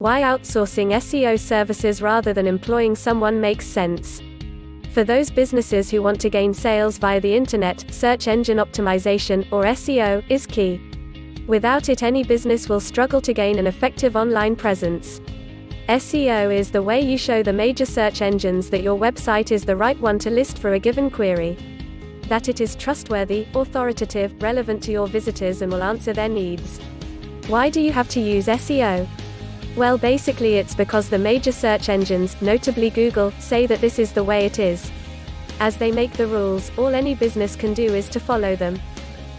Why outsourcing SEO services rather than employing someone makes sense. For those businesses who want to gain sales via the internet, search engine optimization, or SEO, is key. Without it, any business will struggle to gain an effective online presence. SEO is the way you show the major search engines that your website is the right one to list for a given query. That it is trustworthy, authoritative, relevant to your visitors and will answer their needs. Why do you have to use SEO? Well, basically it's because the major search engines, notably Google, say that this is the way it is. As they make the rules, all any business can do is to follow them.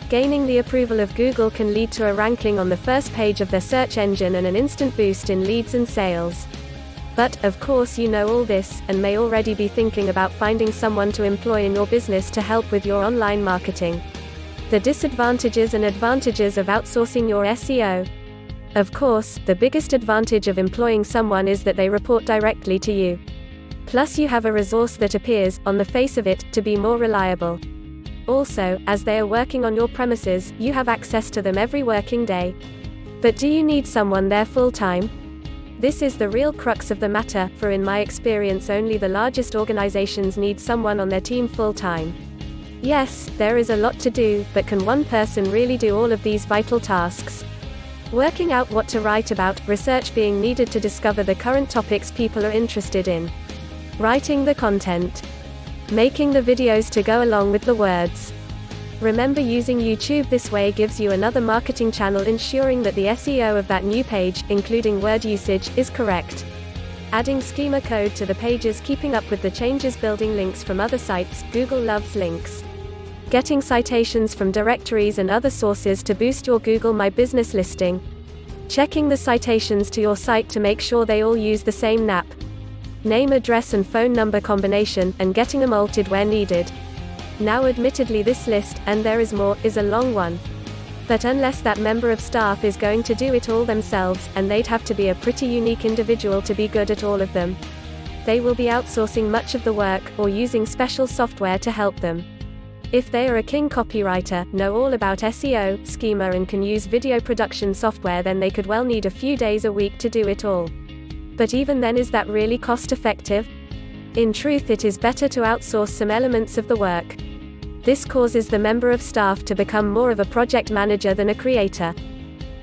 Gaining the approval of Google can lead to a ranking on the first page of their search engine and an instant boost in leads and sales. But, of course, you know all this, and may already be thinking about finding someone to employ in your business to help with your online marketing. The disadvantages and advantages of outsourcing your SEO. Of course, the biggest advantage of employing someone is that they report directly to you. Plus, you have a resource that appears, on the face of it, to be more reliable. Also, as they are working on your premises, you have access to them every working day. But do you need someone there full-time? This is the real crux of the matter, for in my experience only the largest organizations need someone on their team full-time. Yes, there is a lot to do, but can one person really do all of these vital tasks? Working out what to write about, research being needed to discover the current topics people are interested in. Writing the content. Making the videos to go along with the words. Remember, using YouTube this way gives you another marketing channel, ensuring that the SEO of that new page, including word usage, is correct. Adding schema code to the pages, keeping up with the changes, building links from other sites. Google loves links. Getting citations from directories and other sources to boost your Google My Business listing. Checking the citations to your site to make sure they all use the same NAP. Name, address and phone number combination, and getting them altered where needed. Now admittedly this list, and there is more, is a long one. But unless that member of staff is going to do it all themselves, and they'd have to be a pretty unique individual to be good at all of them, they will be outsourcing much of the work, or using special software to help them. If they are a king copywriter, know all about SEO, schema and can use video production software, then they could well need a few days a week to do it all. But even then, is that really cost effective? In truth, it is better to outsource some elements of the work. This causes the member of staff to become more of a project manager than a creator.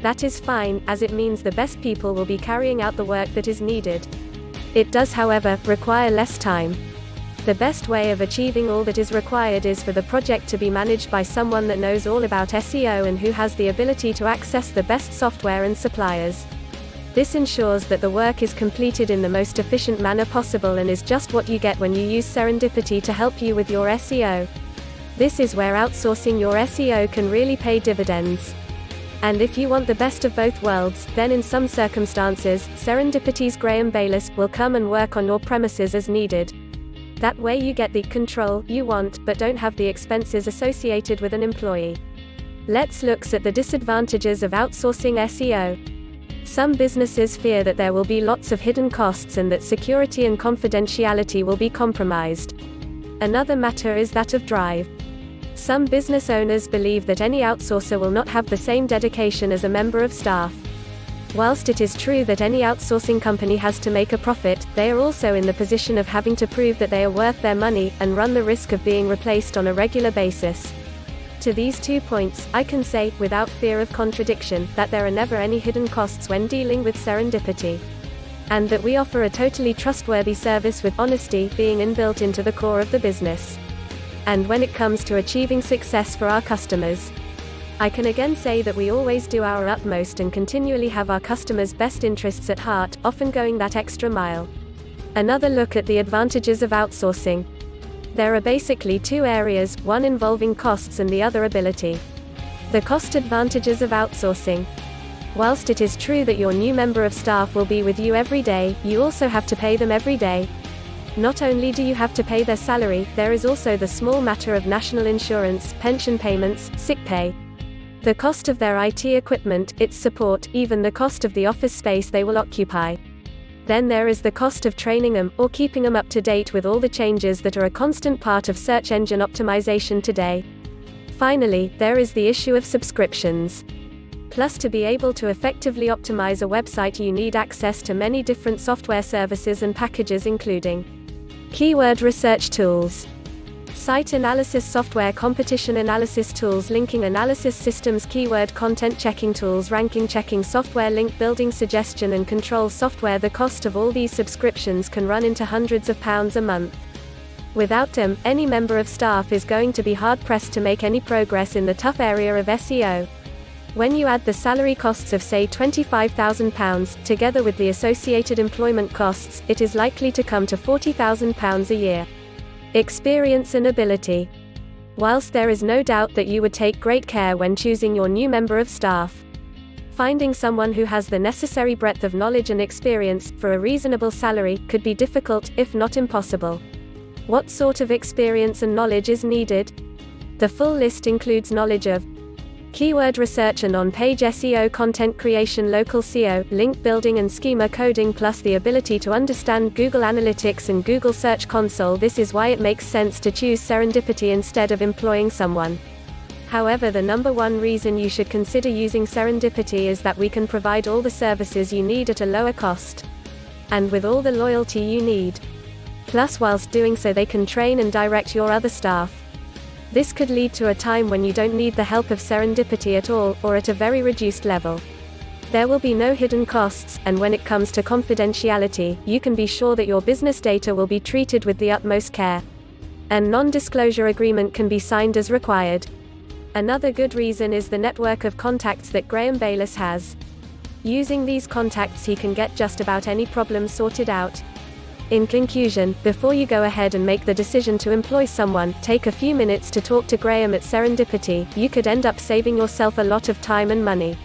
That is fine, as it means the best people will be carrying out the work that is needed. It does, however, require less time. The best way of achieving all that is required is for the project to be managed by someone that knows all about SEO and who has the ability to access the best software and suppliers. This ensures that the work is completed in the most efficient manner possible and is just what you get when you use Serendipity to help you with your SEO. This is where outsourcing your SEO can really pay dividends. And if you want the best of both worlds, then in some circumstances, Serendipity's Graham Bayliss will come and work on your premises as needed. That way you get the control you want, but don't have the expenses associated with an employee. Let's look at the disadvantages of outsourcing SEO. Some businesses fear that there will be lots of hidden costs and that security and confidentiality will be compromised. Another matter is that of drive. Some business owners believe that any outsourcer will not have the same dedication as a member of staff. Whilst it is true that any outsourcing company has to make a profit, they are also in the position of having to prove that they are worth their money, and run the risk of being replaced on a regular basis. To these 2 points, I can say, without fear of contradiction, that there are never any hidden costs when dealing with Serendipity. And that we offer a totally trustworthy service with honesty being inbuilt into the core of the business. And when it comes to achieving success for our customers, I can again say that we always do our utmost and continually have our customers' best interests at heart, often going that extra mile. Another look at the advantages of outsourcing. There are basically two areas, one involving costs and the other ability. The cost advantages of outsourcing. Whilst it is true that your new member of staff will be with you every day, you also have to pay them every day. Not only do you have to pay their salary, there is also the small matter of national insurance, pension payments, sick pay. The cost of their IT equipment, its support, even the cost of the office space they will occupy. Then there is the cost of training them, or keeping them up to date with all the changes that are a constant part of search engine optimization today. Finally, there is the issue of subscriptions. Plus, to be able to effectively optimize a website, you need access to many different software services and packages, including keyword research tools, site analysis software, competition analysis tools, linking analysis systems, keyword content checking tools, ranking checking software, link building, suggestion and control software. The cost of all these subscriptions can run into hundreds of pounds a month. Without them, any member of staff is going to be hard-pressed to make any progress in the tough area of SEO. When you add the salary costs of, say, £25,000, together with the associated employment costs, it is likely to come to £40,000 a year. Experience and ability. Whilst there is no doubt that you would take great care when choosing your new member of staff, finding someone who has the necessary breadth of knowledge and experience, for a reasonable salary, could be difficult, if not impossible. What sort of experience and knowledge is needed? The full list includes knowledge of keyword research and on-page SEO, content creation, local SEO, link building and schema coding, plus the ability to understand Google Analytics and Google Search Console. This is why it makes sense to choose Serendipity instead of employing someone. However, the number one reason you should consider using Serendipity is that we can provide all the services you need at a lower cost, and with all the loyalty you need. Plus, whilst doing so, they can train and direct your other staff. This could lead to a time when you don't need the help of Serendipity at all, or at a very reduced level. There will be no hidden costs, and when it comes to confidentiality, you can be sure that your business data will be treated with the utmost care. A non-disclosure agreement can be signed as required. Another good reason is the network of contacts that Graham Bayliss has. Using these contacts, he can get just about any problem sorted out. In conclusion, before you go ahead and make the decision to employ someone, take a few minutes to talk to Graham at Serendipity. You could end up saving yourself a lot of time and money.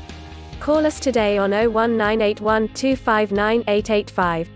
Call us today on 01981 259 885.